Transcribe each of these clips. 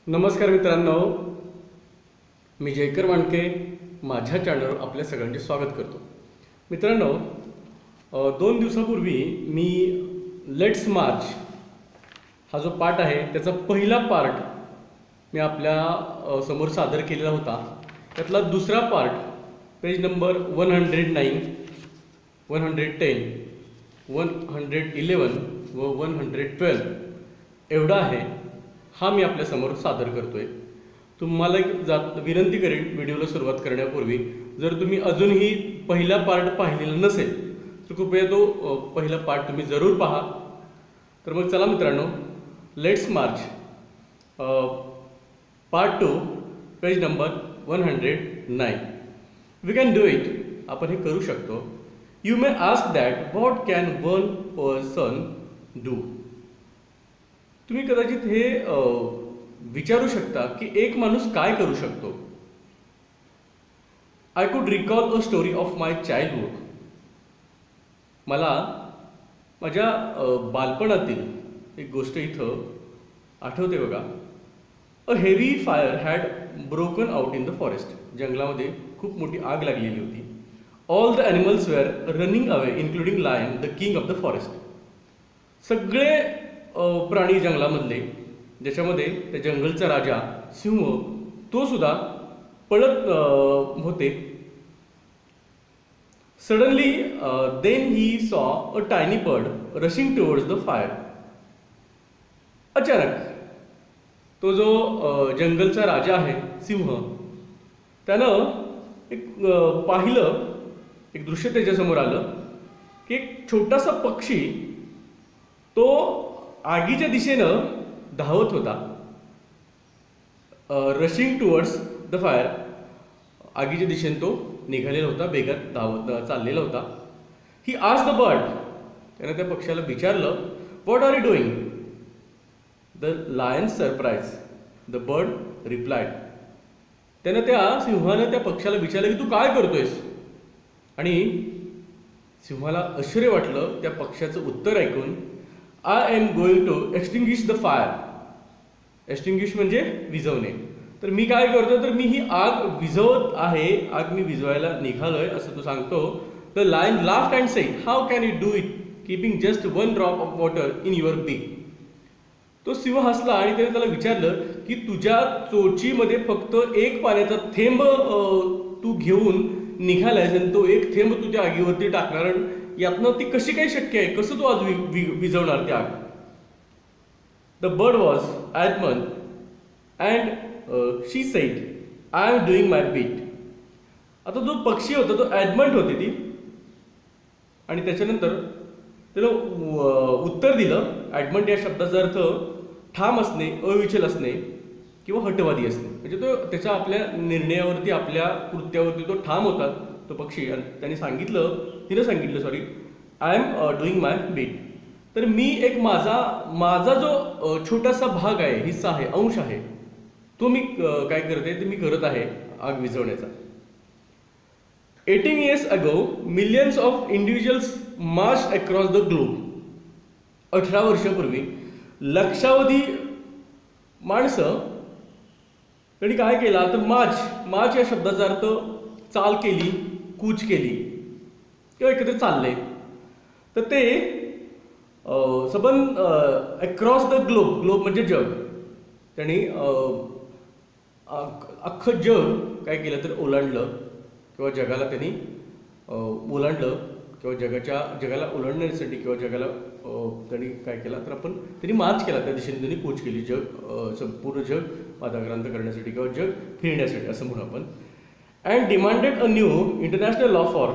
नमस्कार मित्रांनो, मी जयकर वाणके माझ्या चॅनलवर आपल्या सगळ्यांचे स्वागत करतो. मित्रांनो, 2 दिवसापूर्वी मी लेट्स मार्च हा जो पार्ट आहे त्याचा पहिला पार्ट मी आपल्या समोर सादर केलेला होता. त्यातला दुसरा पार्ट पेज नंबर 109, 110, 111 व 112 एवढा आहे. हा मी आपल्यासमोर सादर करतोय. तुम्हाला एक विनंती करेन व्हिडिओला सुरुवात करण्यापूर्वी, जर तुम्ही अजूनही पहिला पार्ट पाहिलेला नसेल तर कृपया तो पहिला पार्ट तुम्ही जरूर पहा. तर मग चला मित्रांनो, let's march part 2 page number 109. We can do it. आपण हे करू शकतो. You may ask that what can one person do. तुम्ही कदाचित हे विचारू शकता की एक माणूस काय करू शकतो. I could recall a story of my childhood. मला माझ्या बालपणातील एक गोष्ट इथं आठवते बघा. A heavy fire had broken out in the forest. जंगलामध्ये खूप मोठी आग लागलेली होती. All the animals were running away including lion the king of the forest. सगळे प्राणी जंगलामधले, ज्याच्यामध्ये त्या जंगलचा राजा सिंह तो सुद्धा पळत होते. Suddenly then he saw a tiny bird rushing towards the fire. अचानक तो जो जंगलचा राजा आहे सिंह, त्यानं एक पाहिलं, एक दृश्य त्याच्यासमोर आलं की एक छोटासा पक्षी तो आगीच्या दिशेनं धावत होता. रशिंग टुवर्ड्स द फायर, आगीच्या दिशेने तो निघालेला होता, बेगात धावत चाललेला होता. He asked the bird. त्यानं त्या पक्षाला विचारलं, what are you doing. The lion surprise. The bird replied. त्यानं त्या सिंहानं त्या पक्षाला विचारलं की तू काय करतोयस. आणि सिंहाला आश्चर्य वाटलं त्या पक्षाचं उत्तर ऐकून. I am going to extinguish the fire. Extinguish म्हणजे विझवणे. तर मी काय करतो, तर मी ही आग विझवत आहे, आग मी विझवायला निघालोय असं तो सांगतो. The lion laughed and said, how can you do it keeping just one drop of water in your beak. तो सिंह हसला आणि त्याने त्याला विचारलं की तुझ्या चोचीमध्ये फक्त एक पाण्याचा थेंब तू घेऊन निघालायस आणि तो एक थेंब तू त्या आगीवरती टाकणार, यातनं ती कशी काय शक्य आहे, कसं तू आज विझवणार ती आग. The bird was adamant and she said, I am doing my bit. आता जो पक्षी होता तो ॲडमंट होती ती, आणि त्याच्यानंतर त्यानं उत्तर दिलं. ॲडमंट या शब्दाचा अर्थ ठाम असणे, अविचल असणे किंवा हटवादी असणे. म्हणजे तो त्याच्या आपल्या निर्णयावरती, आपल्या कृत्यावरती तो ठाम होता तो पक्षी. आणि तिनं सांगितलं sorry, I am doing my bit. तर मी एक माझा जो छोटासा भाग आहे, हिस्सा आहे, अंश आहे, तो मी काय करते, ते मी करत आहे आग विझवण्याचा. 18 years ago, millions of individuals marched across the globe. 18 वर्षापूर्वी लक्षावधी माणसं त्यांनी काय केला, तर मार्च या शब्दाचा अर्थ चाल केली, कूच केली किंवा एकत्र चालले. तर ते सबंध अक्रॉस द ग्लोब म्हणजे जग. त्यांनी अख्खं जग काय केलं तर ओलांडलं, किंवा जगाला त्यांनी ओलांडलं, किंवा जगाला ओलांडण्यासाठी किंवा जगाला त्यांनी काय केला, तर त्यांनी मार्च केला, त्या दिशेने त्यांनी कूच केली. संपूर्ण जग पादाक्रांत करण्यासाठी किंवा जग फिरण्यासाठी असं म्हणू आपण. And demanded a new international law for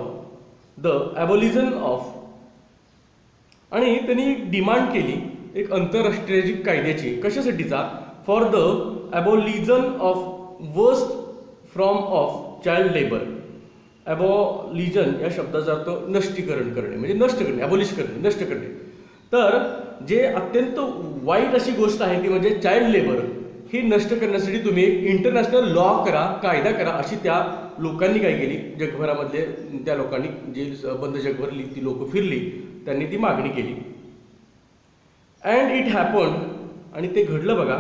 the abolition of. आणि त्यांनी डिमांड केली एक आंतरराष्ट्रीय कायद्याची. कशासाठीचा, for the abolition of worst from of child labour. Abolition या शब्दाचा अर्थ नष्टीकरण करणे, म्हणजे नष्ट करणे, ॲबॉलिश करणे, नष्ट करणे. तर जे अत्यंत वाईट अशी गोष्ट आहे ती म्हणजे चाइल्ड लेबर, ही नष्ट करण्यासाठी तुम्ही एक इंटरनॅशनल लॉ करा, कायदा करा, अशी त्या लोकांनी काय केली, जगभरामधले त्या लोकांनी, जे बंद जगभरली ती लोक फिरली, त्यांनी ती मागणी केली. अँड इट हॅपन्ड, आणि ते घडलं बघा.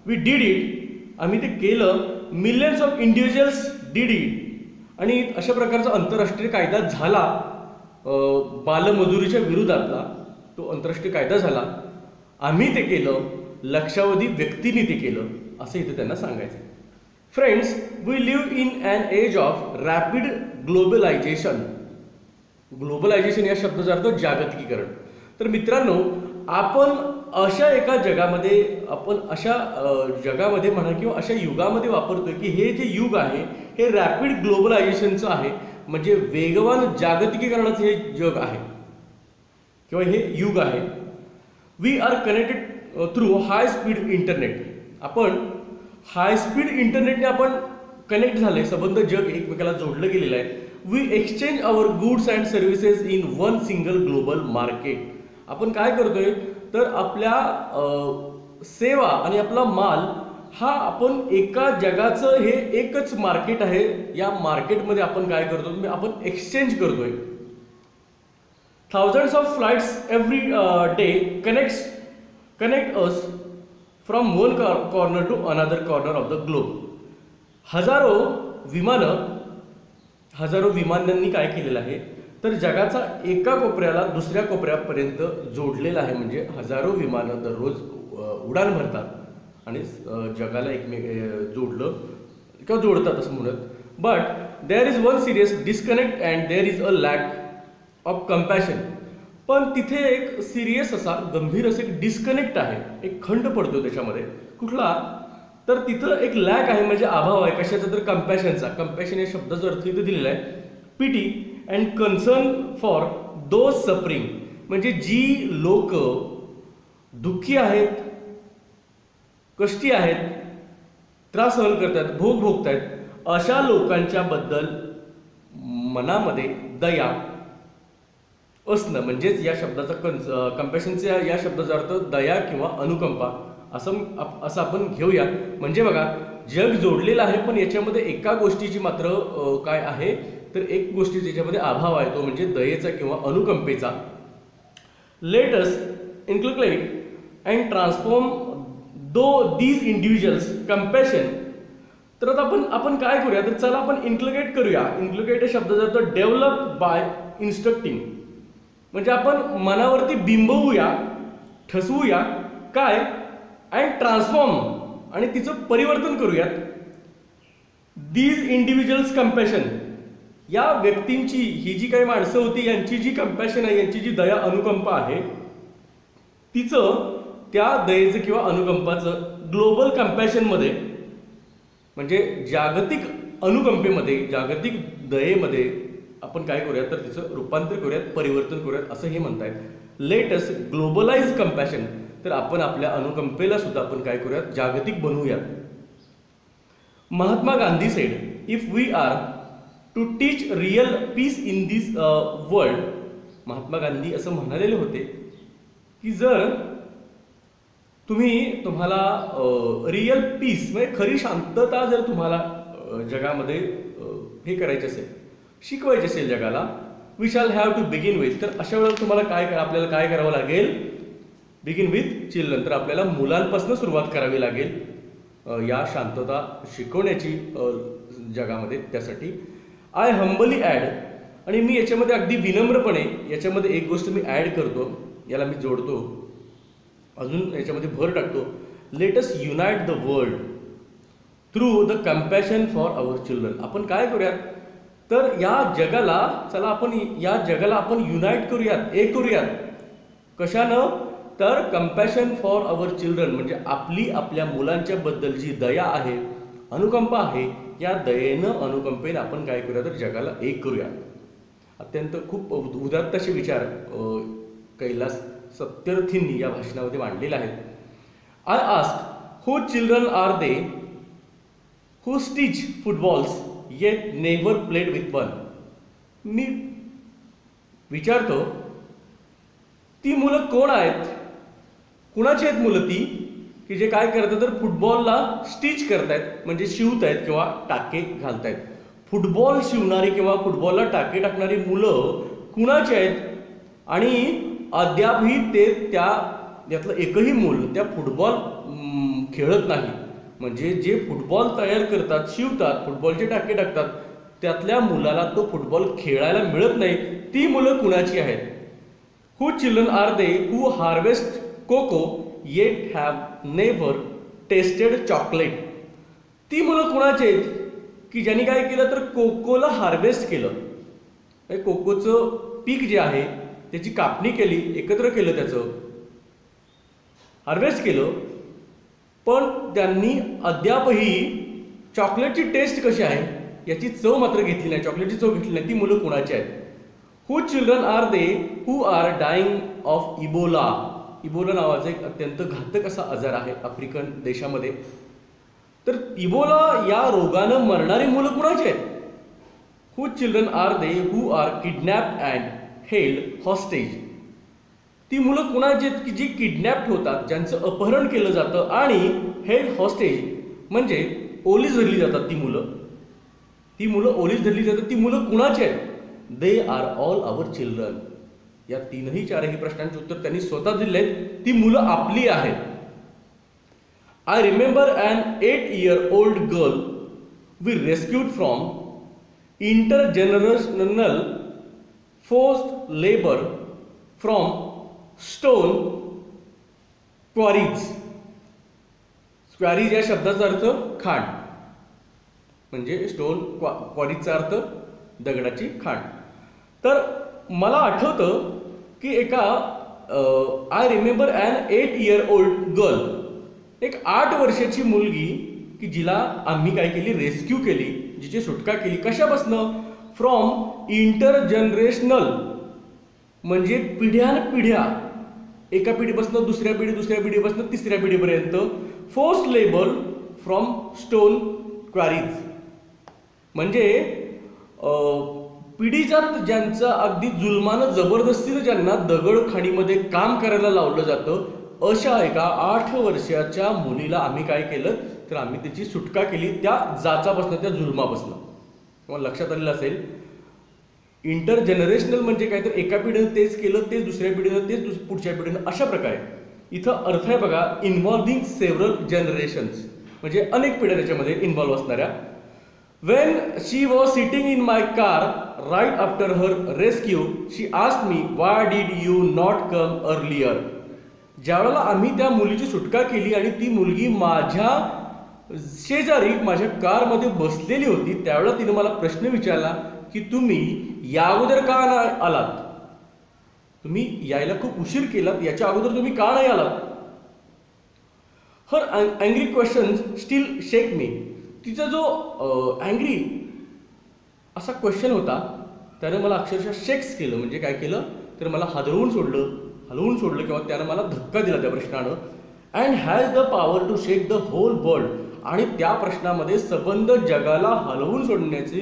वी डीड इट आम्ही ते केलं. Millions of individuals did it. आणि अशा प्रकारचा आंतरराष्ट्रीय कायदा झाला बालमजुरीच्या विरोधातला. तो आंतरराष्ट्रीय कायदा झाला. आम्ही ते केलं, लक्षावधी व्यक्तींनी ते केलं, असं इथे त्यांना सांगायचं. Friends, we live in an age of rapid globalisation. Globalisation या शब्दाचा अर्थ जागतिकीकरण. तर मित्रांनो, आपण अशा एका जगामध्ये, आपण अशा जगामध्ये म्हणा किंवा अशा युगामध्ये वापरतोय की हे जे युग आहे हे रॅपिड ग्लोबलायझेशनचं आहे. म्हणजे वेगवान जागतिकीकरणाचं हे जग आहे किंवा हे युग आहे. We are connected through high speed internet. आपण हाय स्पीड इंटरनेटने आपण कनेक्ट झाले, संबंध जग एकमेकाला जोडलं गेलेलं आहे. We exchange our goods and services in one single global market. आपण काय करतोय तर आपल्या सेवा आणि आपला माल हा आपण एका जगाचं हे एकच मार्केट आहे, या मार्केटमध्ये आपण काय करतो, आपण एक्सचेंज करतोय. thousands of flights every day connect us from one corner to another corner of the globe. हजारो विमानांनी काय केलेलं आहे तर जगाचा एका कोपऱ्याला दुसऱ्या कोपऱ्यापर्यंत जोडलेला आहे. म्हणजे हजारो विमानं दररोज उडान भरतात आणि जगाला जोडलं किंवा जोडतात असं म्हणत. But there is one serious disconnect and there is a lack of compassion. पण तिथे एक सिरियस असा गंभीर असं एक डिस्कनेक्ट आहे, एक खंड पडतो त्याच्यामध्ये. कुठला तर तिथं एक लॅक आहे, म्हणजे अभाव आहे. कशाचा तर कम्पॅशनचा. कम्पॅशन या शब्दाचा अर्थ इथे दिलेला आहे. Pity and concern for those suffering. म्हणजे जी लोक दुःखी आहेत, कष्टी आहेत, त्रास सहन करतात, भोग भोगतायत, अशा लोकांच्या बद्दल मनामध्ये दया असणं. म्हणजेच या शब्दाचा कम्पॅशनच्या या शब्दाचा अर्थ दया किंवा अनुकंपा असं आपण घेऊया. म्हणजे बघा, जग जोडलेलं आहे, पण याच्यामध्ये एका गोष्टीची मात्र काय आहे तर एक गोष्टीचा याच्यामध्ये अभाव आहे, तो म्हणजे दयेचा किंवा अनुकंपेचा. Let us inculcate and transform these individuals compassion. तर आता आपण काय करूया तर चला आपण इन्क्लुडेट करूया. इन्क्लुडेट या शब्दाचा अर्थ डेव्हलप बाय इन्स्ट्रक्टिंग. म्हणजे आपण मनावरती बिंबवूया, ठसवूया काय, अँड ट्रान्सफॉर्म, आणि तिचं परिवर्तन करूयात. These individuals compassion. या व्यक्तींची, ही जी काही माणसं होती यांची जी कम्पॅशन आहे, यांची जी दया अनुकंपा आहे, तिचं त्या दयेचं किंवा अनुकंपाचं ग्लोबल कम्पॅशनमध्ये म्हणजे जागतिक अनुकंपेमध्ये, जागतिक दयेमध्ये आपण काय करूयात तर तिचं रूपांतर करूयात, परिवर्तन करूयात, असं हे म्हणतायत. Let us globalise compassion. तर आपण आपल्या अनुकंपेला सुद्धा आपण काय करूयात, जागतिक बनवूयात. Mahatma Gandhi said, if we are to teach real peace in this world. Mahatma Gandhi असं म्हणालेले होते की जर तुम्हाला रिअल पीस म्हणजे खरी शांतता जर तुम्हाला जगामध्ये हे करायचे असेल, शिकवायचे असेल जगाला, we shall have to begin with. तर अशा वेळेला तुम्हाला आपल्याला काय करावं लागेल, बिगिन विथ चिल्ड्रन. तर आपल्याला मुलांपासून सुरुवात करावी लागेल या शांतता शिकवण्याची जगामध्ये. त्यासाठी आय हंबली ॲड, आणि मी याच्यामध्ये अगदी विनम्रपणे याच्यामध्ये एक गोष्ट मी ॲड करतो, याला मी जोडतो, अजून याच्यामध्ये भर टाकतो. Let us unite the world through the compassion for our children. आपण काय करूयात तर या जगाला, चला आपण या जगाला आपण युनाइट करूयात, एक करूयात. कशानं तर कम्पॅशन फॉर आवर चिल्ड्रन. म्हणजे आपल्या मुलांच्या बद्दल जी दया आहे, अनुकंपा आहे, या दयेनं अनुकंपेनं आपण काय करूया तर जगाला एक करूया. अत्यंत खूप उदात्त असे विचार कैलास सत्यर्थींनी या भाषणामध्ये मांडलेले आहेत. I ask who children are they who teach footballs yet never played with one. मी विचारतो ती मुलं कोण आहेत, कुणाची आहेत मुलं ती की जे काय करतात तर फुटबॉलला स्टिच करतायत, म्हणजे शिवतायत किंवा टाके घालतायत. फुटबॉल शिवणारी किंवा फुटबॉलला टाके टाकणारी मुलं कुणाची आहेत, आणि अद्यापही ते यातलं एकही मूल त्या फुटबॉल खेळत नाही. म्हणजे जे फुटबॉल तयार करतात, शिवतात, फुटबॉलचे टाके टाकतात, त्यातल्या मुलाला तो फुटबॉल खेळायला मिळत नाही, ती मुलं कुणाची आहेत? Who children are they who harvest cocoa yet have never tasted chocolate? ती मुलं कुणाची आहेत की ज्यांनी काय केलं तर कोकोला हार्वेस्ट केलं, कोकोचं पीक जे आहे त्याची कापणी केली, एकत्र केलं, त्याचं हार्वेस्ट केलं, पण त्यांनी अद्यापही चॉकलेटची टेस्ट कशी आहे याची चव मात्र घेतली नाही, चॉकलेटची चव घेतली नाही. ती मुलं कुणाची आहेत? Who children are they who are dying of Ebola? Ebola नावाचा एक अत्यंत घातक असा आजार आहे आफ्रिकन देशामध्ये. तर इबोला या रोगानं मरणारी मुलं कुणाची आहेत? Who children are they who are kidnapped and held hostage? ती मुलं कुणाची आहेत की जी किडनॅप्ड होतात, ज्यांचं अपहरण केलं जातं आणि हेल्ड हॉस्टेज म्हणजे ओलीस धरली जातात. ती मुलं ओलीस धरली जातात. ती मुलं कुणाची आहेत? They are all our children. या तीनही चारही प्रश्नांचे उत्तर त्यांनी स्वतः दिले आहेत. ती मुलं आपली आहेत. I remember an 8-year-old girl we rescued from intergenerational forced labour from stone quarries. Quarries या शब्दाचा अर्थ खाण, म्हणजे स्टोन क्वारीजचा अर्थ दगडाची खाण. तर मला आठवतं की एका I remember an 8-year-old girl, एक 8 वर्षाची मुलगी की जिला आम्ही काय केली, रेस्क्यू केली, जिची सुटका केली. कशापासनं? फ्रॉम इंटरजनरेशनल म्हणजे पिढ्यानपिढ्या, एका पिढीपासून दुसऱ्या पिढीपासून तिसऱ्या पिढीपर्यंत. Forced labour from stone queries म्हणजे पिढीजात ज्यांचं अगदी जुलमानं जबरदस्तीनं ज्यांना दगड खाणीमध्ये काम करायला लावलं जातं, अशा एका 8 वर्षाच्या मुलीला आम्ही काय केलं तर आम्ही त्याची सुटका केली त्या जाचापासून, त्या जुलमापासून. तुम्हाला लक्षात आलेलं असेल, इंटरजनरेशनल म्हणजे काय तर एका पिढीनं तेच केलं, तेच दुसऱ्या पिढीनं, तेच पुढच्या पिढीनं, अशा प्रकारे. इथं अर्थ आहे बघा, इन्व्हॉल्विंग सेव्हरल जनरेशन्स म्हणजे अनेक पिढ्या त्याच्यामध्ये इन्व्हॉल्व्ह असणाऱ्या. When she was sitting in my car right after her rescue she asked me why did you not come earlier? ज्यावेळेला आम्ही त्या मुलीची सुटका केली आणि ती मुलगी माझ्या शेजारी माझ्या कारमध्ये बसलेली होती, त्यावेळेला तिने मला प्रश्न विचारला की तुम्ही या अगोदर का नाही आलात? तुम्ही यायला खूप उशीर केलात, याच्या अगोदर तुम्ही का नाही आलात? हर अँग्री क्वेश्चन्स स्टील शेक मी. तिचा जो अँग्री असा क्वेश्चन होता त्याने मला अक्षरशः शेक्स केलं. म्हणजे काय केलं तर मला हलवून सोडलं किंवा त्यानं मला धक्का दिला त्या प्रश्नानं. And has the power to shake the whole world. आणि त्या प्रश्नामध्ये सबंध जगाला हलवून सोडण्याची,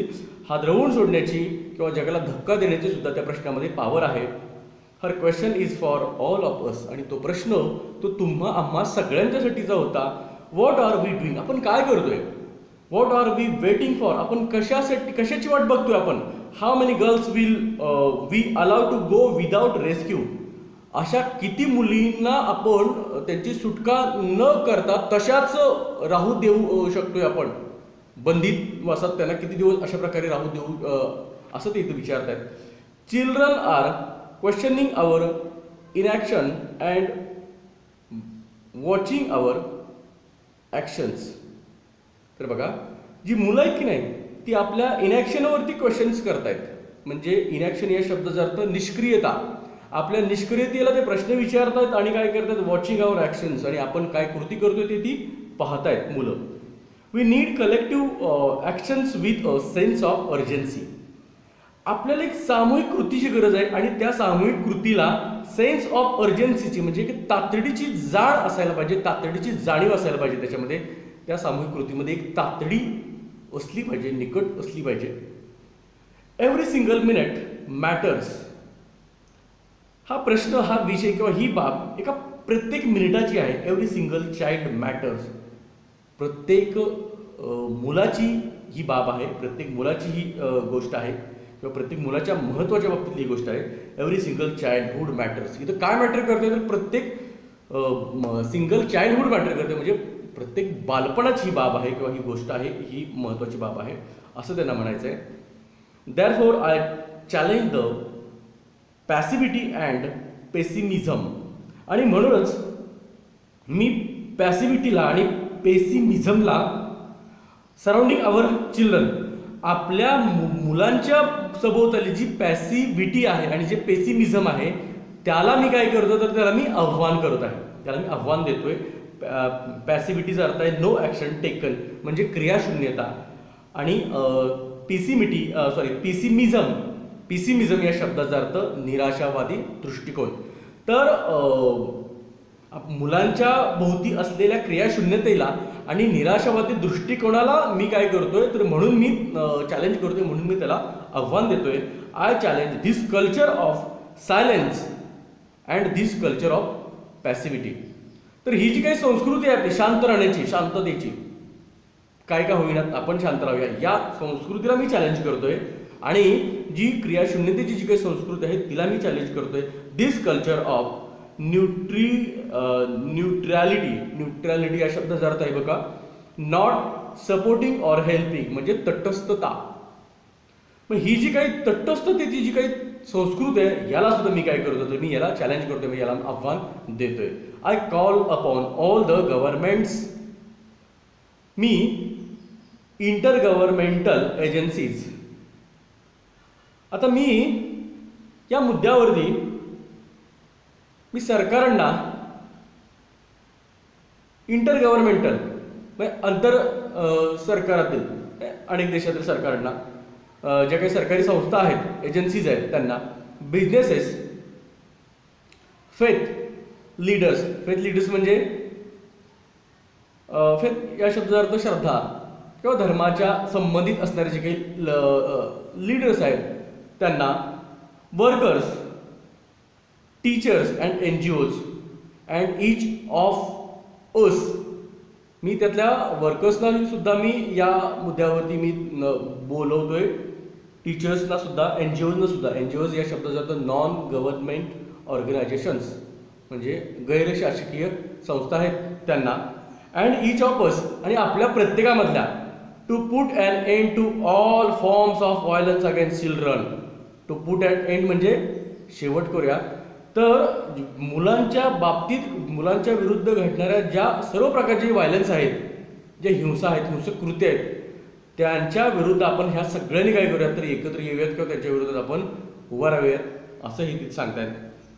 हादरवून सोडण्याची किंवा जगाला धक्का देण्याची सुद्धा त्या प्रश्नामध्ये पॉवर आहे. Her question is for all of us. आणि तो प्रश्न तो आम्हा सगळ्यांच्यासाठीचा होता. What are we doing? आपण काय करतोय? What are we waiting for? आपण कशाची वाट बघतोय आपण? How many girls will we allow to go without rescue? अशा किती मुलींना आपण त्यांची सुटका न करता तशाच राहू देऊ शकतोय आपण? बंदित वासात त्यांना किती दिवस अशा प्रकारे राहू देऊ, असं ते इथं विचारतायत. Children are questioning our inaction and watching our actions. तर बघा, जी मुलं आहेत की नाही ती आपल्या इनॅक्शनवरती क्वेश्चन्स करतायत. म्हणजे इनॅक्शन या शब्दाचा अर्थ निष्क्रियता. आपल्या निष्क्रियतेला ते प्रश्न विचारतायत आणि काय करतात, वॉचिंग आवर ॲक्शन्स, आणि आपण काय कृती करतोय ते ती पाहतायत मुलं. We need collective actions with a sense of urgency. आपल्याला एक सामूहिक कृतीची गरज आहे आणि त्या सामूहिक कृतीला सेन्स ऑफ अर्जन्सीची म्हणजे एक तातडीची जाण असायला पाहिजे, तातडीची जाणीव असायला पाहिजे. त्याच्यामध्ये त्या सामूहिक कृतीमध्ये एक तातडी असली पाहिजे, निकट असली पाहिजे. Every single minute matters. हा प्रश्न, हा विषय किंवा ही बाब एका प्रत्येक मिनिटाची आहे. Every single child matters. प्रत्येक मुलाची ही बाब आहे, प्रत्येक मुलाची ही गोष्ट आहे किंवा प्रत्येक मुलाच्या महत्त्वाच्या बाबतीतली ही गोष्ट आहे. Every single childhood matters. इथं काय मॅटर करते तर प्रत्येक सिंगल चाइल्डहुड मॅटर करते. म्हणजे प्रत्येक बालपणाची बाब आहे किंवा ही गोष्ट आहे, ही महत्त्वाची बाब आहे असं त्यांना म्हणायचं आहे. Therefore I challenge the passivity and pessimism. आणि म्हणूनच मी पॅसिव्हिटीला आणि पेसिमिझमला सराउंडिंग आवर चिल्ड्रन, आपल्या मुलांच्या सभोवताली जी पॅसिव्हिटी आहे आणि जे पेसिमिझम आहे त्याला मी काय करतो, तर त्याला मी आव्हान करत आहे, त्याला मी आव्हान देतोय. पॅसिव्हिटीचा अर्थ आहे नो ॲक्शन टेकन, म्हणजे क्रियाशून्यता. आणि पिसिमिझम या शब्दाचा अर्थ निराशावादी दृष्टिकोन. तर मुलांच्या भोवती असलेल्या क्रियाशून्यतेला आणि निराशावादी दृष्टिकोनाला मी काय करतोय, तर म्हणून मी चॅलेंज करतोय, म्हणून मी त्याला आव्हान देतोय. I challenge this culture of silence and this culture of passivity. तर ही जी काही संस्कृती आहे आपली शांत राहण्याची, शांततेची, काय का होईना आपण शांत राहूया, या संस्कृतीला मी चॅलेंज करतोय. आणि जी क्रियाशून्यतेची जी काही संस्कृती आहे तिला मी चॅलेंज करतोय. दिस कल्चर ऑफ न्यूट्रॅलिटी या शब्दाचा अर्थ आहे बघा, नॉट सपोर्टिंग ऑर हेल्पिंग, म्हणजे तटस्थता. मग ही जी काही तटस्थतेची जी काही संस्कृती आहे याला सुद्धा मी काय करतो, तर मी याला चॅलेंज करतोय, मी याला आव्हान देतोय. I call upon all the governments, me intergovernmental agencies. आता मी या मुद्द्यावरती मी सरकारांना, इंटरगव्हर्नमेंटल म्हणजे आंतर सरकारातील अनेक देशातील सरकारांना, ज्या काही सरकारी संस्था आहेत, एजन्सीज आहेत, त्यांना, बिझनेसेस, फेथ लीडर्स म्हणजे फेथ या शब्दाचा अर्थ श्रद्धा किंवा धर्माच्या संबंधित असणारे जे काही लीडर्स आहेत त्यांना, workers, teachers and NGOs and each of us. मी त्यातल्या वर्कर्सना सुद्धा मी या मुद्द्यावरती मी बोलवतोय, टीचर्सना सुद्धा, NGOsना सुद्धा. NGOs या शब्दाचा अर्थ नॉन गव्हर्नमेंट ऑर्गनायझेशन्स म्हणजे गैर शासकीय संस्था आहेत त्यांना. अँड ईच ऑफ अस, आणि आपल्या प्रत्येकामधल्या, to put and end to all forms of violence against children. To put and end म्हणजे शेवट करूया. तर मुलांच्या बाबतीत, मुलांच्या विरुद्ध घडणाऱ्या ज्या सर्व प्रकारचे व्हायलन्स आहेत, जे हिंसा आहेत, हिंसक कृत्य आहेत, त्यांच्या विरुद्ध आपण ह्या सगळ्यांनी काय करूयात, तर एकत्र येऊयात किंवा त्यांच्या विरोधात आपण उभा राहूयात असं हे तिथे सांगतायत.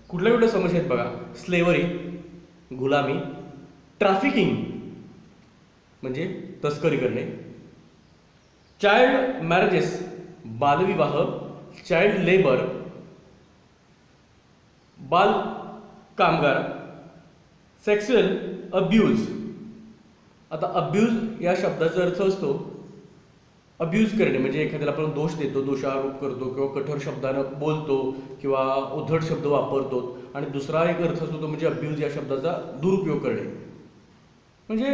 कुठल्या कुठल्या समस्या आहेत बघा, स्लेवरी, गुलामी, ट्रॅफिकिंग म्हणजे तस्करी करणे, चाइल्ड मॅरेजेस बालविवाह, चाइल्ड लेबर बाल कामगार, सेक्सुअल अब्यूज. आता अब्यूज या शब्दाचा अर्थ असतो अब्यूज करणे, म्हणजे एखाद्याला आपण दोष देतो, दोषारोप करतो किंवा कठोर शब्दानं बोलतो किंवा उद्धट शब्द वापरतो. आणि दुसरा एक अर्थ असतो तो म्हणजे अब्यूज या शब्दाचा दुरुपयोग करणे, म्हणजे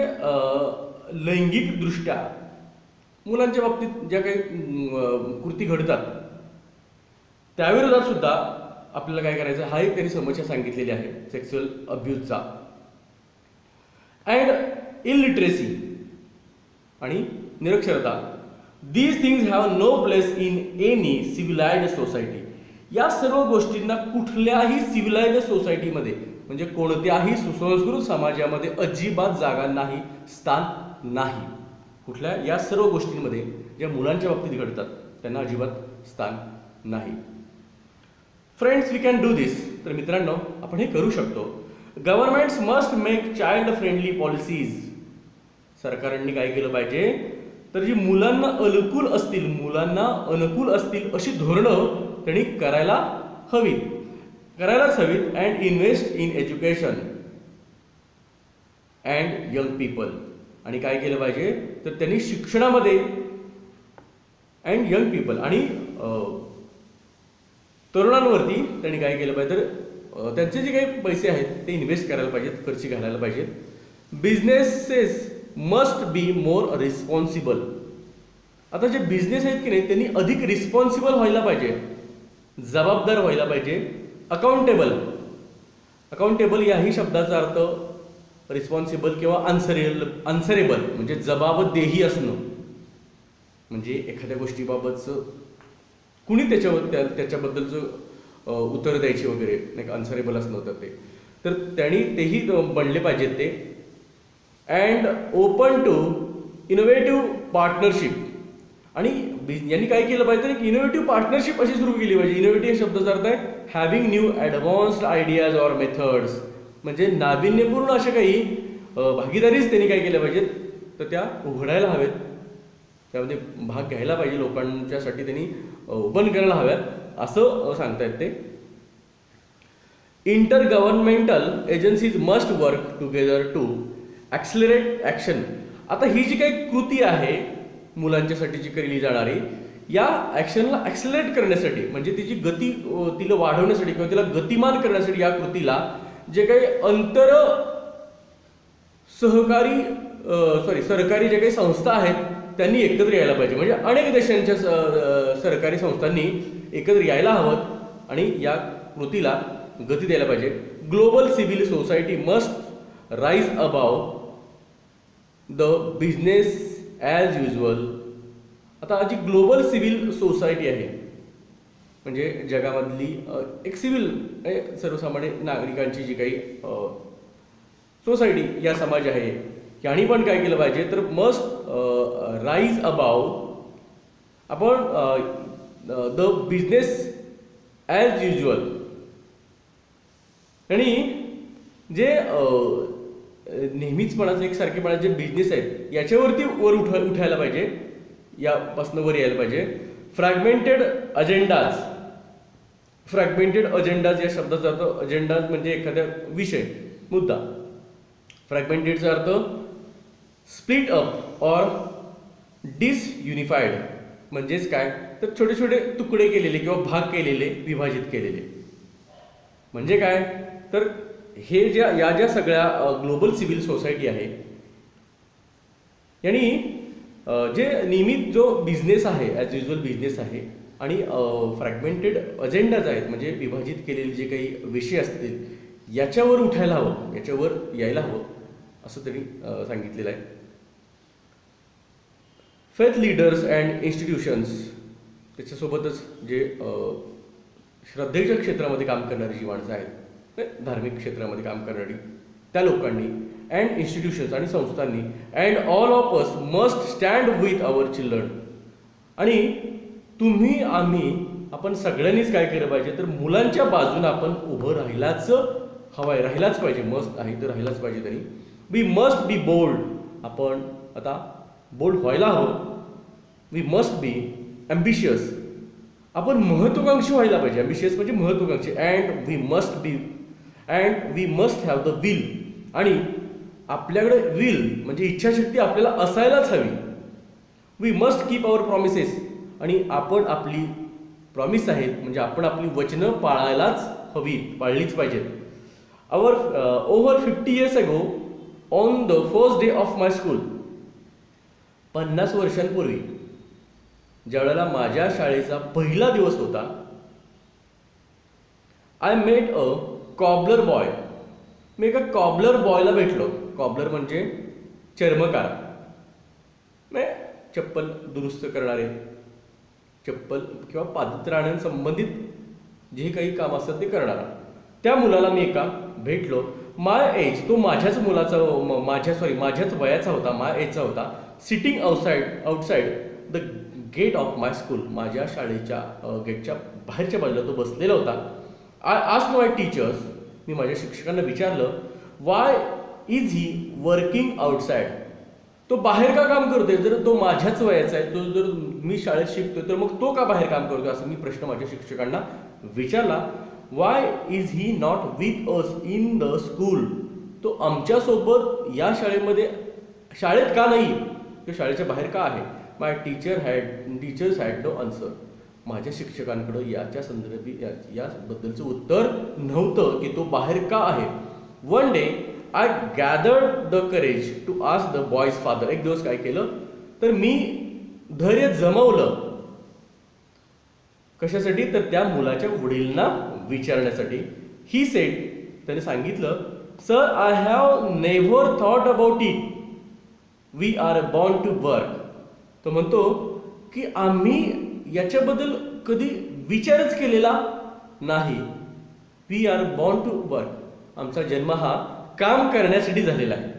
लैंगिकदृष्ट्या मुलांच्या बाबतीत ज्या काही कृती घडतात त्याविरोधात सुद्धा आपल्याला काय करायचं, हा एक त्यांनी समस्या सांगितलेली आहे सेक्सुअल अब्यूजचा. अँड इलिटरेसी आणि निरक्षरता. These things have no place in any civilised society. या सर्व गोष्टींना कुठल्याही सिव्हिलाइज्ड सोसायटीमध्ये म्हणजे कोणत्याही सुसंस्कृत समाजामध्ये अजिबात जागा नाही, स्थान नाही. कुठल्या या सर्व गोष्टींमध्ये ज्या मुलांच्या बाबतीत घडतात त्यांना अजिबात स्थान नाही. फ्रेंड्स, वी कॅन डू दिस. तर मित्रांनो, आपण हे करू शकतो. Governments must make child friendly policies. सरकारांनी काय केलं पाहिजे, तर जी मुलांना अनुकूल असतील अशी धोरणं त्यांनी करायलाच हवीत. And invest in education and young people. आणि काय केलं पाहिजे, तर त्यांनी शिक्षणामध्ये अँड यंग पीपल आणि तरुणांवरती त्यांनी काय केलं पाहिजे, तर त्यांचे जे काही पैसे आहेत ते इन्व्हेस्ट करायला पाहिजेत, खर्ची घालायला पाहिजेत. Businesses must be more responsible. आता जे बिझनेस आहेत की नाही त्यांनी अधिक रिस्पॉन्सिबल व्हायला पाहिजे, जबाबदार व्हायला पाहिजे. अकाउंटेबल याही शब्दाचा अर्थ रिस्पॉन्सिबल किंवा अन्सरेबल म्हणजे जबाबदेही असणं, म्हणजे एखाद्या गोष्टीबाबतचं कुणी त्याच्याबद्दलचं उत्तर द्यायची वगैरे नाही, अन्सरेबल असणं तर त्यांनी तेही बनले पाहिजेत ते. And open to innovative partnership. आणि यांनी काय केलं पाहिजे, एक इनोव्हेटिव्ह पार्टनरशिप अशी सुरू केली पाहिजे. इनोव्हेटिव्ह शब्दाचा अर्थ आहे having new advanced ideas or methods, म्हणजे नाविन्यपूर्ण अशा काही भागीदारीच त्यांनी काय केल्या पाहिजेत, तर त्या उघडायला हवेत, त्यामध्ये भाग घ्यायला पाहिजे, लोकांच्यासाठी त्यांनी ओपन करायला हव्यात असं सांगतायत ते. Inter governmental agencies must work together to accelerate action. आता ही जी काही कृती आहे मुलांच्यासाठी जी केली जाणारी, या ॲक्शनला ॲक्सिलरेट करण्यासाठी, म्हणजे तिची गती तिला वाढवण्यासाठी किंवा तिला गतिमान करण्यासाठी या कृतीला जे काही सरकारी जे काही संस्था आहेत त्यांनी एकत्र यायला पाहिजे. म्हणजे अनेक देशांच्या सरकारी संस्थांनी एकत्र यायला हवं आणि या कृतीला गती द्यायला पाहिजे. Global civil society must rise above the business as usual. आता जी ग्लोबल सिव्हिल सोसायटी आहे, म्हणजे जगामधली एक सिव्हिल सर्वसामान्य नागरिकांची जी काही सोसायटी या समाज आहे, यांनी पण काय केलं पाहिजे, तर मस्ट राईज अबाव आपण द बिझनेस ॲज युजल. आणि जे नेहमीचपणाचं एकसारखेपणाचे जे बिझनेस आहेत याच्यावरती उठायला पाहिजे, यापासून वर यायला पाहिजे. फ्रॅगमेंटेड अजेंडाज या शब्दाचा अर्थ, अजेंडाज म्हणजे एखाद्या विषय, मुद्दा. फ्रॅगमेंटेडचा अर्थ स्प्लिट अप ऑर डिसयुनिफाईड, म्हणजेच काय, तर छोटे छोटे तुकडे केलेले किंवा भाग केलेले, विभाजित केलेले. म्हणजे काय, तर हे ज्या सगळ्या ग्लोबल सिव्हिल सोसायटी आहे यांनी जे नियमित जो बिझनेस आहे, ॲज युजल बिझनेस आहे, आणि फ्रॅगमेंटेड अजेंडाज आहेत, म्हणजे विभाजित केलेले जे काही विषय असतील याच्यावर उठायला हवं, याच्यावर यायला हवं असं त्यांनी सांगितलेलं आहे. फेथ लीडर्स अँड इन्स्टिट्यूशन्स, त्याच्यासोबतच जे श्रद्धेच्या क्षेत्रामध्ये काम करणारी जी माणसं आहेत, धार्मिक क्षेत्रामध्ये काम करणारी त्या लोकांनी, अँड इन्स्टिट्यूशन्स आणि संस्थांनी, and all of us must stand with our children. आणि तुम्ही आपण सगळ्यांनीच काय केलं पाहिजे, तर मुलांच्या बाजूने आपण उभं राहिलाच पाहिजे. मस्ट आहे तर राहिलाच पाहिजे. तरी वी मस्ट बी बोल्ड, आपण आता बोल्ड व्हायला हवं. वी मस्ट बी ॲम्बिशियस, आपण महत्त्वाकांक्षी व्हायला पाहिजे. ॲम्बिशियस म्हणजे महत्त्वाकांक्षी. And we must have the will, आणि आपल्याकडे विल म्हणजे इच्छाशक्ती आपल्याला असायलाच हवी. We must keep our promises, आणि आपण आपली प्रॉमिस आहेत म्हणजे आपण आपली वचनं पाळलीच पाहिजेत. Over 50 years ago on the first day of my school, 50 वर्षांपूर्वी ज्या वेळेला माझ्या शाळेचा पहिला दिवस होता, I met a cobbler boy. मी एका कॉबलर बॉयला भेटलो. कॉबलर म्हणजे चर्मकार, चप्पल दुरुस्त करणारे, चप्पल किंवा पादत्राणांसंबंधित जे काही काम असतं ते करणारा, त्या मुलाला मी एका भेटलो. माय एज, तो माझ्याच वयाचा होता, माय एजचा होता. Sitting outside the gate of my school, माझ्या शाळेच्या गेटच्या बाहेरच्या बाजूला तो बसलेला होता. आय आस्क्ड माय टीचर्स, मी माझ्या शिक्षकांना विचारलं, why is he working outside, तो बाहेर का काम करतोय, जर तो माझ्याच वयाचा आहे, तो जर मी शाळेत शिकतोय तर मग तो का बाहेर काम करतोय, असं मी प्रश्न माझ्या शिक्षकांना विचारला. Y is he not with us in the school, तो आमच्यासोबत या शाळेत का नाही, तो शाळेच्या बाहेर का आहे. माय टीचर्स हॅड नो आन्सर, माझ्या शिक्षकांकडं याबद्दलचं उत्तर नव्हतं की तो बाहेर का आहे. One day I gathered the courage to ask the boy's father, एक दिवस काय केलं, तर मी धैर्य जमवलं. कशासाठी, तर त्या मुलाच्या वडिलांना विचारण्यासाठी. ही सेड, त्याने सांगितलं, sir I have never thought about it, we are born to work. तो म्हणतो की आम्ही याच्याबद्दल कधी विचारच केलेला नाही. We are born to work. आमचा जन्म हा काम करण्यासाठी झालेला आहे.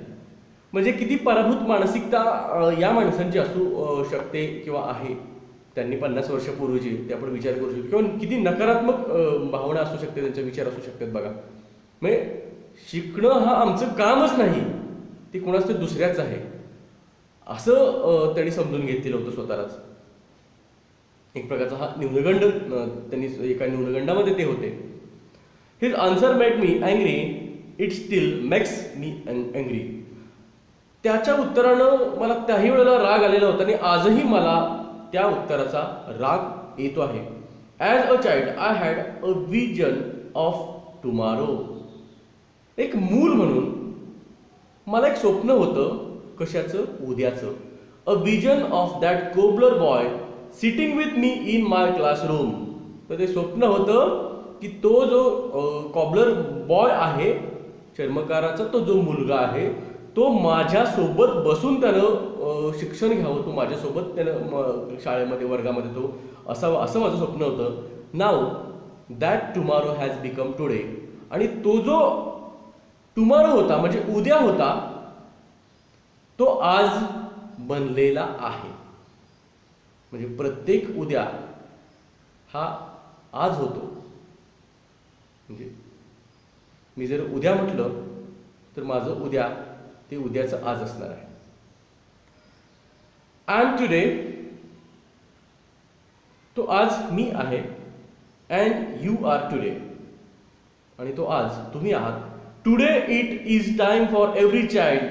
म्हणजे किती पराभूत मानसिकता या माणसांची असू शकते किंवा आहे. त्यांनी 50 वर्षापूर्वीचे ते आपण विचार करू शकतो, किंवा किती नकारात्मक भावना असू शकते, त्यांचे विचार असू शकतात बघा. म्हणजे शिकणं हा आमचं कामच नाही, ते कोणाच तरी दुसऱ्याच आहे असं त्यांनी समजून घेतलेलं होतं स्वतःलाच. एक प्रकारचा हा न्यूनगंड त्यांनी एका न्यूनगंडामध्ये ते होते. His answer made me angry, it still makes me angry. त्याच्या उत्तरानं मला त्याही वेळेला राग आलेला होता आणि आजही मला त्या उत्तराचा राग येतो आहे. As a child I had a vision of tomorrow. एक मूल म्हणून मला एक स्वप्न होतं. कशाचं? उद्याचं. A vision of that cobbler boy sitting with me in my classroom. तर ते स्वप्न होतं की तो जो कॉबलर बॉय आहे, चर्मकाराचा तो जो मुलगा आहे, तो माझ्यासोबत बसून त्यानं शिक्षण घ्यावं, तो माझ्यासोबत त्यानं शाळेमध्ये वर्गामध्ये तो असावा, असं माझं स्वप्न होतं. Now that tomorrow has become today. आणि तो जो टुमारो होता म्हणजे उद्या होता, तो आज बनलेला आहे. म्हणजे प्रत्येक उद्या हा आज होतो. म्हणजे मी जर उद्या म्हटलं तर माझं उद्या ते उद्याचं आज असणार आहे. आय एम टुडे, तो आज मी आहे. अँड यू आर टुडे, आणि तो आज तुम्ही आहात. Today it is time for every child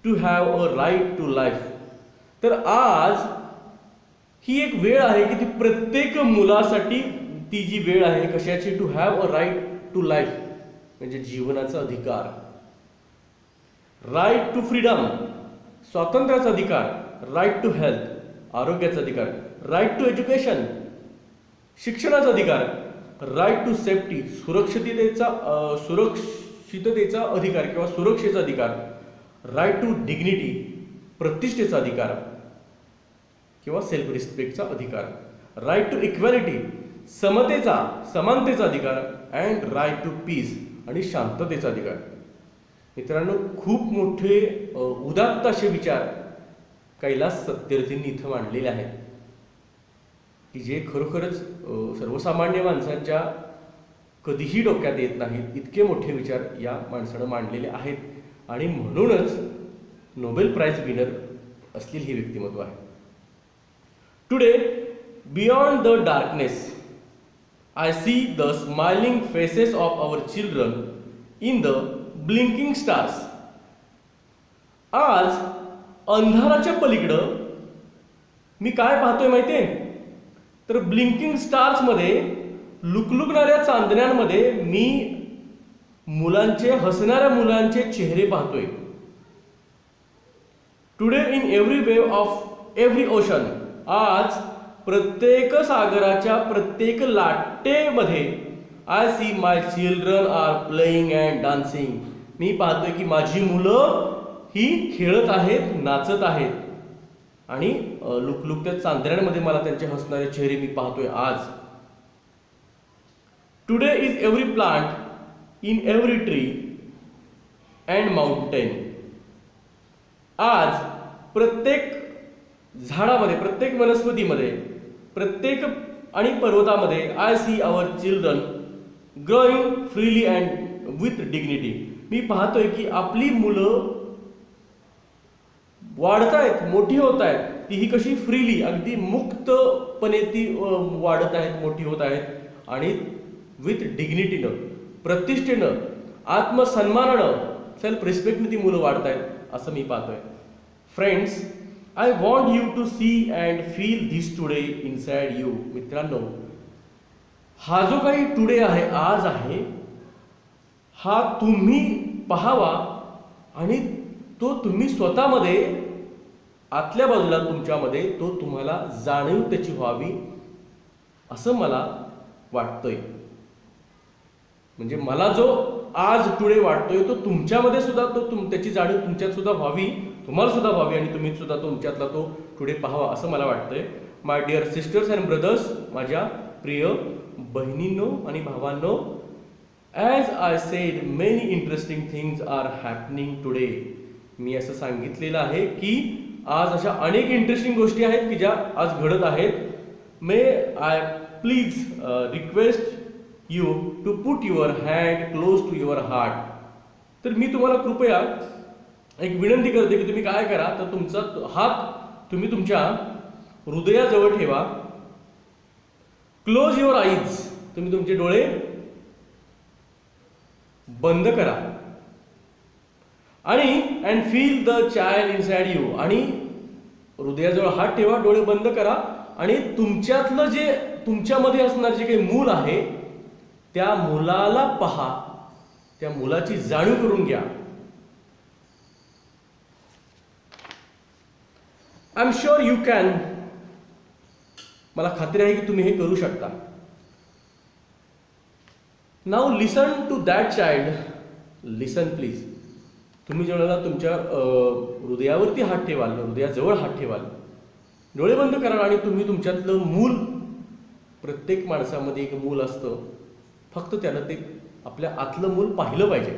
to have a right to life. तर आज ही एक वेळ आहे की ती प्रत्येक मुलासाठी ती जी वेळ आहे कशाची? To have a right to life, म्हणजे जीवनाचा अधिकार. राईट टू फ्रीडम, स्वातंत्र्याचा अधिकार. राईट टू हेल्थ, आरोग्याचा अधिकार. राईट टू एज्युकेशन, शिक्षणाचा अधिकार. राईट टू सेफ्टी, सुरक्षिततेचा अधिकार किंवा सुरक्षेचा अधिकार. राईट टू डिग्निटी, प्रतिष्ठेचा अधिकार किंवा सेल्फ रिस्पेक्टचा अधिकार. राईट टू इक्वॅलिटी, समानतेचा अधिकार. अँड राईट टू पीस, आणि शांततेचा अधिकार. मित्रांनो, खूप मोठे उदात्त असे विचार कैलास सत्यार्थींनी इथं मांडलेले आहेत की जे खरोखरच सर्वसामान्य माणसांच्या कधीही डोक्यात येत नाहीत. इतके मोठे विचार या माणसानं मांडलेले आहेत, आणि म्हणूनच नोबेल प्राइज विनर असलेली ही व्यक्तिमत्व आहे. Today beyond the darkness I see the smiling faces of our children in the blinking stars. आज अंधाराच्या पलीकडं मी काय पाहतोय माहितीये? तर ब्लिंकिंग स्टार्समध्ये, लुकलुकणाऱ्या चांदण्यांमध्ये मी हसणाऱ्या मुलांचे चेहरे पाहतोय. Today in every wave of every ocean. आज प्रत्येक सागराच्या प्रत्येक लाटेमध्ये I see my children are playing and dancing. मी पाहतोय की माझी मुलं ही खेळत आहेत, नाचत आहेत, आणि लुकलुकत्या चांदण्यांमध्ये मला त्यांचे हसणारे चेहरे मी पाहतोय आज. Today is every plant in every tree and mountain. आज प्रत्येक झाडामध्ये, प्रत्येक वनस्पतीमध्ये, प्रत्येक आणि पर्वतामध्ये I see our children growing freely and with dignity. मी पाहतोय की आपली मुलं वाढत आहेत, मोठी होत आहेत. तीही कशी? फ्रीली, अगदी मुक्तपणे ती वाढत आहेत, मोठी होत आहेत, आणि विथ डिग्निटीनं, प्रतिष्ठेनं, आत्मसन्मानानं, सेल्फ रिस्पेक्टनं ती मुलं वाढत आहेत असं मी पाहतोय. Friends, I want you to see and feel this today inside you. मित्रांनो, हा जो काही टुडे आहे, आज आहे, हा तुम्ही पाहावा आणि तो तुम्ही स्वतःमध्ये, आतल्या बाजूला तुमच्यामध्ये तो तुम्हाला जाणीव त्याची व्हावी असं मला वाटतंय. म्हणजे मला जो आज टुडे वाटतोय तो तुमच्यामध्ये सुद्धा त्याची जाणीव तुमच्यात सुद्धा व्हावी, तुम्हाला सुद्धा व्हावी आणि तुम्ही सुद्धा तुमच्यातला तो टुडे पाहावा असं मला वाटतंय. My dear sisters and brothers, माझ्या प्रिय बहिणींनो आणि भावांनो, as I said many interesting things are happening today. मी असं सांगितलेलं आहे की आज अशा अनेक इंटरेस्टिंग गोष्टी आहेत की ज्या आज घडत आहेत. May I please request you to put your hand close to your heart. तर मी तुम्हाला कृपया एक विनंती करते की तुम्ही काय करा, तर तुमचा हात तुम्ही तुमच्या हृदयाजवळ ठेवा. क्लोज युअर आईज, तुम्ही तुमचे डोळे बंद करा आणि and feel the child inside you. आणि हृदयाजवळ हात ठेवा, डोळे बंद करा आणि तुमच्यातलं जे तुमच्यामध्ये असणार जे काही मूल आहे त्या मुलाला पहा, त्या मुलाची जाणीव करून घ्या. I am sure you can. मला खात्री आहे की तुम्ही हे करू शकता. Now listen to that child. Listen please. तुम्ही जेव्हा तुमच्या हृदयावरती हात ठेवाल, हृदयाजवळ हात ठेवाल, डोळे बंद कराल आणि तुम्ही तुमच्यातलं मूल, प्रत्येक माणसामध्ये एक मूल असतं, फक्त त्यानं ते आपल्या आतलं मूल पाहिलं पाहिजे.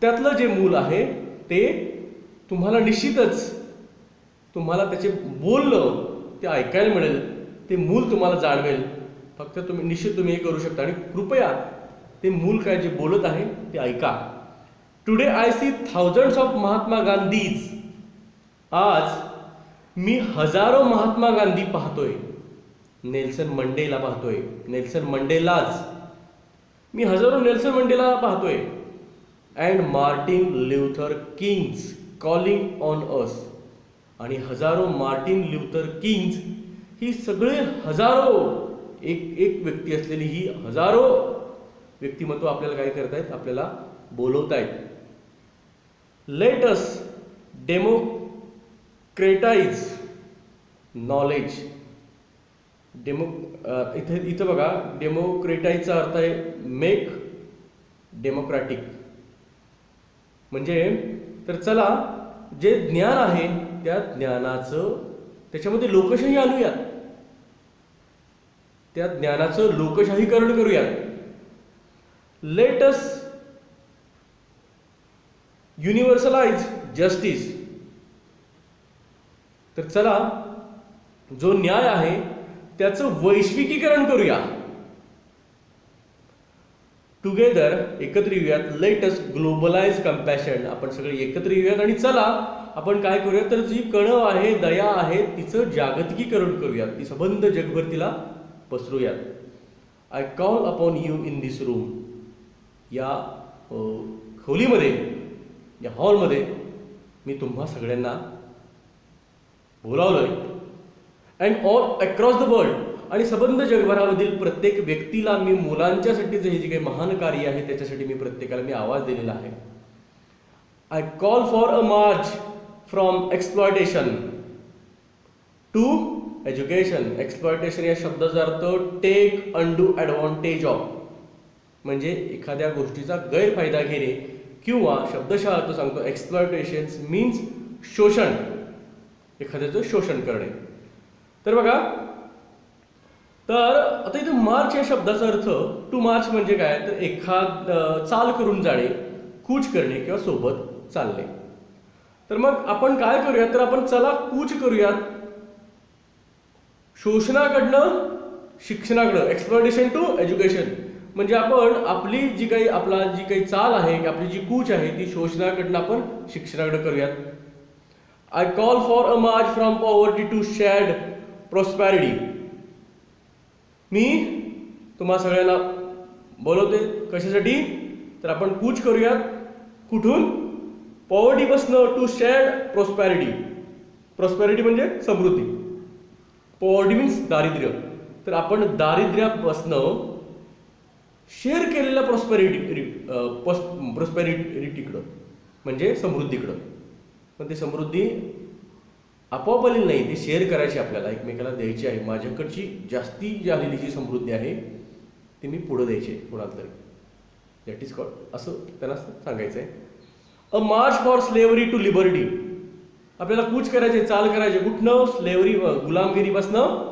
त्यातलं जे मूल आहे ते तुम्हाला निश्चितच, तुम्हाला त्याचे बोलणं ते ऐकायला मिळेल, ते मूल तुम्हाला जाणवेल. फक्त तुम्ही हे करू शकता आणि कृपया ते मूल काय जे बोलत आहे ते ऐका. Today I see thousands of Mahatma Gandhis. आज मी हजारो महात्मा गांधी पाहतोय. नेल्सन मंडेला पाहतोय, नेल्सन मंडेलाज. मी हजारो नेल्सन मंडेला पाहतोय. And Martin Luther Kings calling on us. आणि हजारो मार्टिन ल्युथर किंग्स, ही सगळे हजारो, एक व्यक्ती असलेली ही हजारो व्यक्तिमत्व आपल्याला काय करतायत, आपल्याला बोलवतायत. Let us democratise knowledge. इथं बघा, डेमोक्रेटाइजचा अर्थ आहे मेक डेमोक्रॅटिक. म्हणजे तर चला, जे ज्ञान आहे त्या ज्ञानाचं त्याच्यामध्ये लोकशाही आणूयात, त्या ज्ञानाचं लोकशाहीकरण करूयात. Let us universalise justice. तर चला, जो न्याय आहे त्याचं वैश्विकीकरण करूया. टुगेदर, एकत्र येऊयात. Let us globalise compassion. आपण सगळे एकत्र येऊयात आणि चला आपण काय करूयात, तर जी कणव आहे, दया आहे, तिचं जागतिकीकरण करूयात, ती संबंध जगभर तिला पसरूयात. I call upon you in this room. या खोलीमध्ये, या हॉलमध्ये मी तुम्हा सगळ्यांना बोलावलंय. And all across the world. आणि संबंध जगभरामधील प्रत्येक व्यक्तीला मी मुलांच्यासाठी जे काही महान कार्य आहे त्याच्यासाठी मी प्रत्येकाला मी आवाज दिलेला आहे. I call for a march from exploitation to education. Exploitation या शब्दाचा अर्थ टेक अनडू ॲडव्हान्टेज ऑफ. म्हणजे एखाद्या गोष्टीचा गैरफायदा घेणे, किंवा शब्दशः अर्थ सांगतो, एक्सप्लॉयटेशन मीन्स शोषण, एखाद्याचं शोषण करणे. तर बघा, तर आता इथे मार्च या शब्दाचा अर्थ, टू मार्च म्हणजे काय, तर चाल करून जाणे, कूच करणे किंवा सोबत चालणे. तर मग आपण काय करूयात, तर आपण चला कूच करूयात शोषणाकडनं शिक्षणाकडं. Exploitation to education. म्हणजे आपण आपली जी काही चाल आहे, आपली जी कूच आहे, ती शोषणाकडनं आपण शिक्षणाकडे करूयात. I call for a march from poverty to shared prosperity. मी तुम्हा सगळ्यांना बोलवते कशासाठी, तर आपण कूच करूयात. कुठून, पॉवर्टीपासनं टू शेअर्ड प्रॉस्पॅरिटी. प्रॉस्पॅरिटी म्हणजे समृद्धी, पॉवर्टी मीन्स दारिद्र्य. तर आपण दारिद्र्यापासनं शेअर केलेल्या प्रॉस्पेरिटीकडं म्हणजे समृद्धीकडं. पण ती समृद्धी आपोआप आलेली नाही, ती शेअर करायची, आपल्याला एकमेकाला द्यायची आहे. माझ्याकडची जास्ती जी आलेली जी समृद्धी आहे ती मी पुढं द्यायची कोणाला तरी. दॅट इज कॉल्ड, असं त्यांना सांगायचं आहे. A march for slavery to liberty. आपल्याला कूच करायचे, चाल करायचे कुठनं, स्लेव्हरी गुलामगिरीपासनं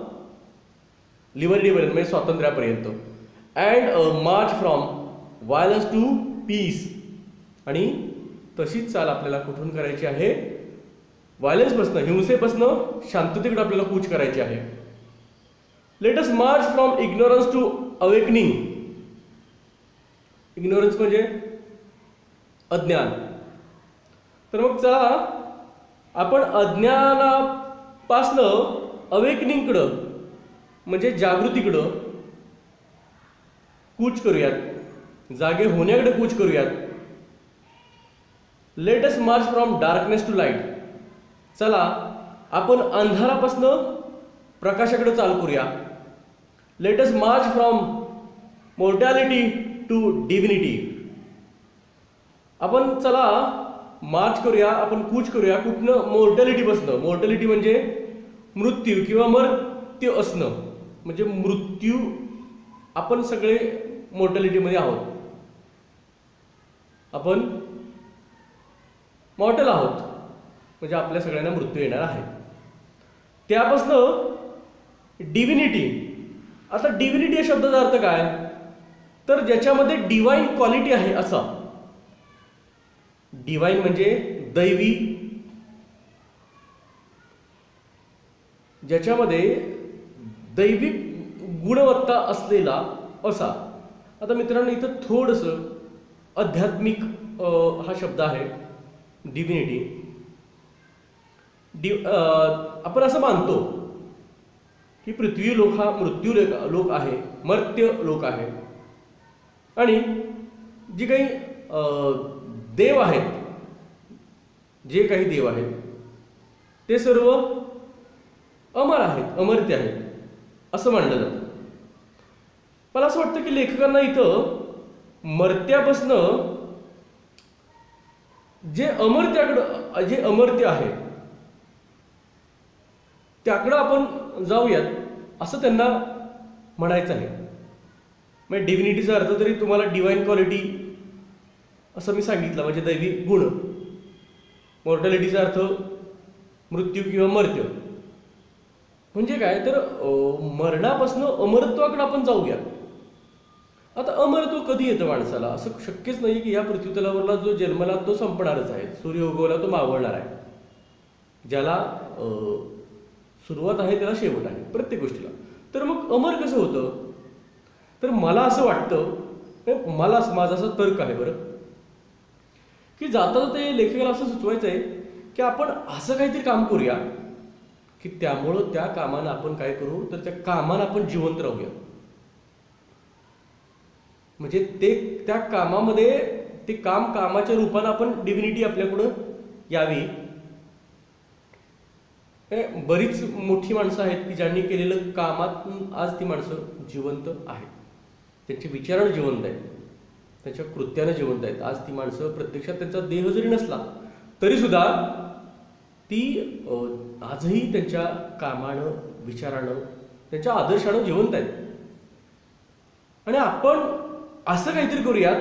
लिबर्टीपर्यंत, म्हणजे स्वातंत्र्यापर्यंत. And march from violence to peace. आणि तशीच चाल आपल्याला कुठून करायची आहे, व्हायलन्सपासनं, हिंसेपासनं शांततेकडे आपल्याला कूच करायची आहे. Let us march from ignorance to awakening. Ignorance म्हणजे अज्ञान. तर मग चला आपण अज्ञानापासनं अवेकनिंगकडं म्हणजे जागृतीकडं कूच करूयात, जागे होण्याकडे कूच करूयात. Let us march from darkness to light. चला आपण अंधारापासनं प्रकाशाकडे चाल करूया. Let us march from mortality to divinity. आपण चला मार्च करूया, आपण कूच करूया कुठनं, मोर्टॅलिटीपासनं. मोर्टॅलिटी म्हणजे मृत्यू किंवा मर्त्य असणं, म्हणजे मृत्यू. आपण सगळे मोर्टॅलिटीमध्ये आहोत, आपण मॉर्टल आहोत, म्हणजे आपल्या सगळ्यांना मृत्यू येणार आहे. त्यापासनं डिव्हिनिटी. आता डिव्हिनिटी या शब्दाचा अर्थ काय, तर ज्याच्यामध्ये डिवाइन क्वालिटी आहे असा. डिवाइन म्हणजे दैवी, ज्याच्यामध्ये दैविक गुणवत्ता असलेला असा. आता मित्रांनो इथं थोडंसं आध्यात्मिक हा शब्द आहे डिव्हिनिटी. आपण असं मानतो की पृथ्वी लोक हा मृत्यू लोक आहे, मर्त्य लोक आहे. आणि जी काही देव आहेत, जे काही देव आहेत ते सर्व अमर आहेत, अमर्त्य आहेत असं मानलं जातं. मला असं वाटतं की लेखकांना इथं मर्त्यापासनं जे अमर्त्य आहे त्याकडं आपण जाऊयात असं त्यांना म्हणायचं आहे. म्हणजे डिव्हिनिटीचा अर्थ तरी तुम्हाला डिवाइन क्वालिटी असं मी सांगितलं, म्हणजे दैवी गुण. मॉर्टॅलिटीचा अर्थ मृत्यू किंवा मर्त्य. म्हणजे काय, तर मरणापासून अमरत्वाकडे आपण जाऊया. आता अमरत्व कधी येतं माणसाला, असं शक्यच नाही की या पृथ्वीतलावरला जो जन्मला तो संपणारच आहे, सूर्य उगवला तो मावळणार आहे. ज्याला सुरुवात आहे त्याला शेवट आहे प्रत्येक गोष्टीला. तर मग अमर कसं होतं, तर मला असं वाटतं, माझा असा तर्क आहे बरं, की जाता जाता लेखकाला असं सुचवायचं आहे की आपण असं काहीतरी काम करूया की त्यामुळं त्या कामानं आपण काय करू, तर त्या कामानं आपण जिवंत राहूया. म्हणजे त्या कामामध्ये ते कामाच्या रूपानं आपण डिव्हिनिटी आपल्याकडं यावी. बरीच मोठी माणसं आहेत की ज्यांनी केलेलं कामात आज ती माणसं जिवंत आहेत, त्यांचे विचारानं जिवंत आहेत, त्यांच्या कृत्यानं जिवंत आहेत. आज ती माणसं प्रत्यक्षात त्यांचा देह जरी नसला तरी सुद्धा ती आजही त्यांच्या कामानं, विचारानं, त्यांच्या आदर्शानं जिवंत आहेत. आणि आपण असं काहीतरी करूयात,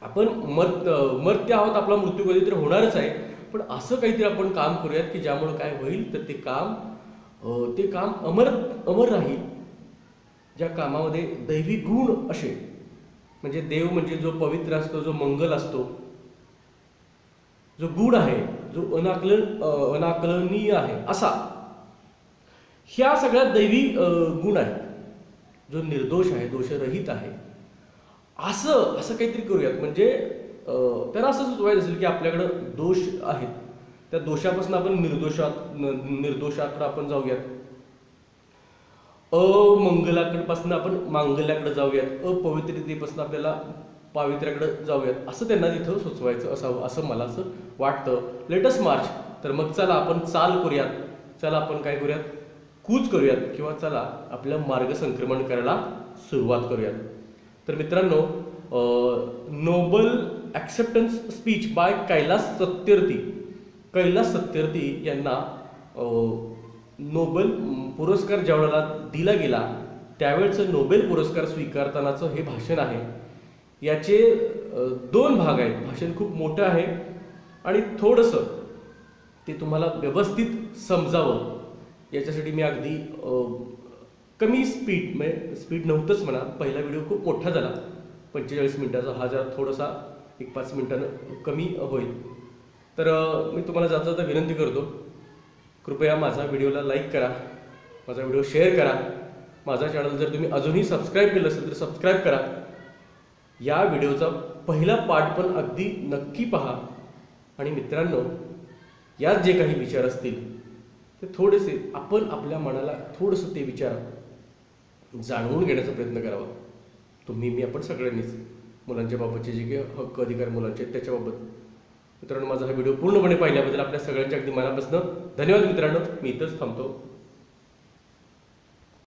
आपण मर्त्य आहोत, आपला मृत्यू कधीतरी होणारच आहे, पण असं काहीतरी आपण काम करूयात की ज्यामुळे काय होईल, तर ते काम अमर राहील. ज्या कामामध्ये दैवी गुण असे, म्हणजे देव म्हणजे जो पवित्र असतो, जो मंगल असतो, जो गुण आहे, जो अनाकलनीय आहे असा, ह्या सगळ्या दैवी गुण आहेत, जो निर्दोष आहे, दोषरहित आहे, असं काहीतरी करूयात. म्हणजे त्यांना असं सुचवायचं असेल की आपल्याकडं दोष आहेत, त्या दोषापासून आपण निर्दोषाकडे आपण जाऊयात, अमंगलाकडपासून आपण मांगल्याकडे जाऊयात, अपवित्रतेपासून आपल्याला पावित्र्याकडे जाऊयात, असं त्यांना तिथं सुचवायचं असावं असं मला असं वाटतं. लेटस्ट मार्च. तर मग चला आपण चाल करूयात, चला आपण काय करूयात, कूच करूयात, किंवा चला आपलं मार्ग संक्रमण करायला सुरुवात करूयात. तर मित्रांनो, Nobel acceptance speech by Kailash Satyarthi यांना नोबेल पुरस्कार ज्यावेळेला दिला गेला त्यावेळेचं नोबेल पुरस्कार स्वीकारतानाचं हे भाषण आहे याचे दोन भाग आहेत. भाषण खूप मोठं आहे आणि थोडंसं ते तुम्हाला व्यवस्थित समजावं याच्यासाठी मी अगदी कमी स्पीड, म्हणजे स्पीड नव्हतंच म्हणा, पहिला व्हिडिओ खूप मोठा झाला 45 मिनिटाचा, हा जरा थोडासा 1-5 मिनिटानं कमी होईल. तर मी तुम्हाला जाता जाता विनंती करतो, कृपया माझा व्हिडिओला लाईक करा, माझा व्हिडिओ शेअर करा, माझा चॅनल जर तुम्ही अजूनही सबस्क्राईब केलं असेल तर सबस्क्राईब करा. या व्हिडिओचा पहिला पार्ट पण अगदी नक्की पहा. आणि मित्रांनो, यात जे काही विचार असतील ते थोडेसे आपण आपल्या मनाला थोडंसं ते विचार जाणवून घेण्याचा प्रयत्न करावा. तुम्ही, मी, आपण सगळ्यांनीच मुलांच्या बाबतचे जे काही हक्क अधिकार मुलांचे आहेत त्याच्याबाबत. मित्रांनो, माझा हा व्हिडिओ पूर्णपणे पाहिल्याबद्दल आपल्या सगळ्यांच्या अगदी मनापासून धन्यवाद. मित्रांनो, मी इथंच थांबतो.